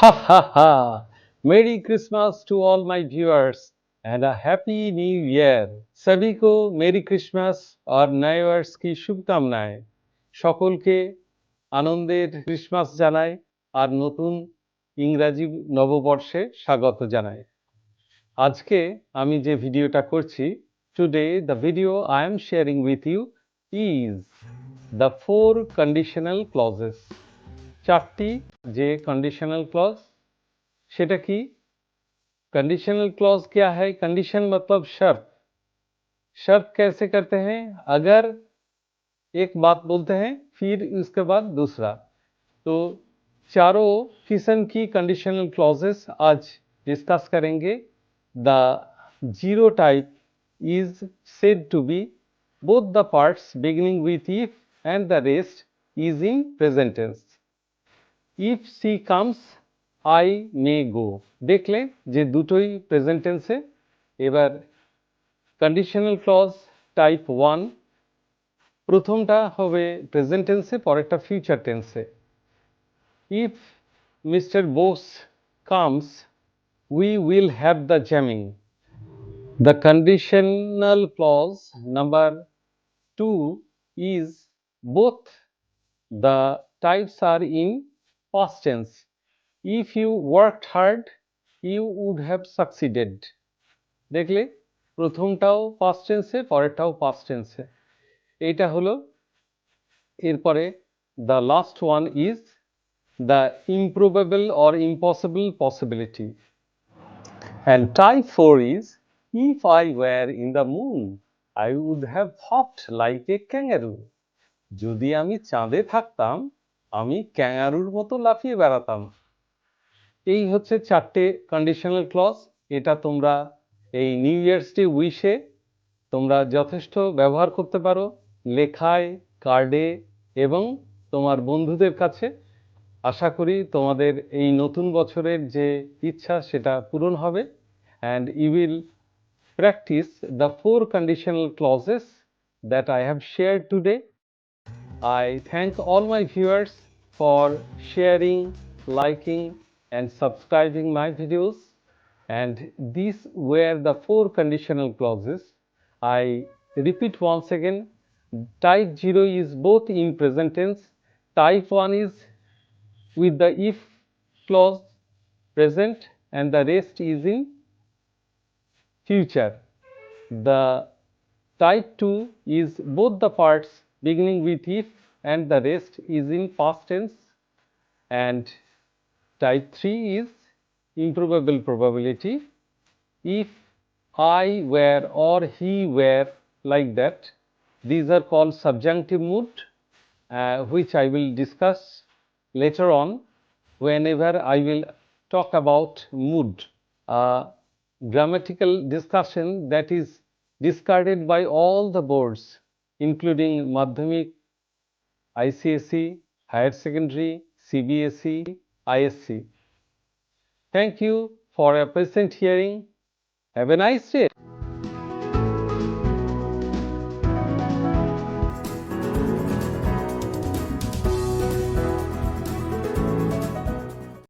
Ha ha ha! Merry Christmas to all my viewers and a Happy New Year! सभी को मेरी Christmas और नए वर्ष की শুভকামনায় সকলকে আনন্দের ক্রিসমাস জানাই আর নতুন ইংরাজি নববর্ষে স্বাগত জানাই। আজকে আমি যে ভিডিওটা করছি, today the video I am sharing with you is the 4 conditional clauses। চারটি যে conditional clause সেটা কি? कंडीशनल क्लॉज क्या है? कंडीशन मतलब शर्त। शर्त कैसे करते हैं? अगर एक बात बोलते हैं फिर उसके बाद दूसरा। तो चारों किस्म की कंडीशनल क्लॉजेस आज डिस्कस करेंगे। The zero type is said to be both the parts beginning with if and the rest is in present tense. If she comes I may go, দেখলেন যে দুটোই প্রেজেন্ট টেন্সে। এবার কন্ডিশনাল ক্লজ টাইপ 1, প্রথমটা হবে present টেন্সে, পরেরটা future টেন্সে। If Mr Bose comes we will have the jamming. The conditional clause number 2 is both the types are in past tense. If you worked hard, you would have succeeded. দেখলে প্রথমটাও past tense এ, পরেরটাও past tense এ। এইটা হলো। এরপরে the last one is the improbable or impossible possibility. And type 4 is if I were in the moon, I would have hopped like a kangaroo. যদি আমি চাঁদে থাকতাম আমি ক্যাঙ্গারুর মতো লাফিয়ে বেড়াতাম। এই হচ্ছে চারটে কন্ডিশনাল ক্লজ। এটা তোমরা এই নিউ ইয়ার্স ডে উইশে তোমরা যথেষ্ট ব্যবহার করতে পারো, লেখায়, কার্ডে এবং তোমার বন্ধুদের কাছে। আশা করি তোমাদের এই নতুন বছরের যে ইচ্ছা সেটা পূরণ হবে। And you will practise the 4 conditional clauses that I have shared today. I thank all my viewers for sharing, liking and subscribing my videos. And these were the 4 conditional clauses. I repeat once again, type 0 is both in present tense, type 1 is with the if clause present and the rest is in future. The type 2 is both the parts beginning with if and the rest is in past tense. And type 3 is improbable probability. If I were or he were like that, these are called subjunctive mood, which I will discuss later on whenever I will talk about mood. Grammatical discussion that is discarded by all the boards including Madhyamik, ICSE, Higher Secondary, CBSE, ISC. Thank you for your patient hearing. Have a nice day.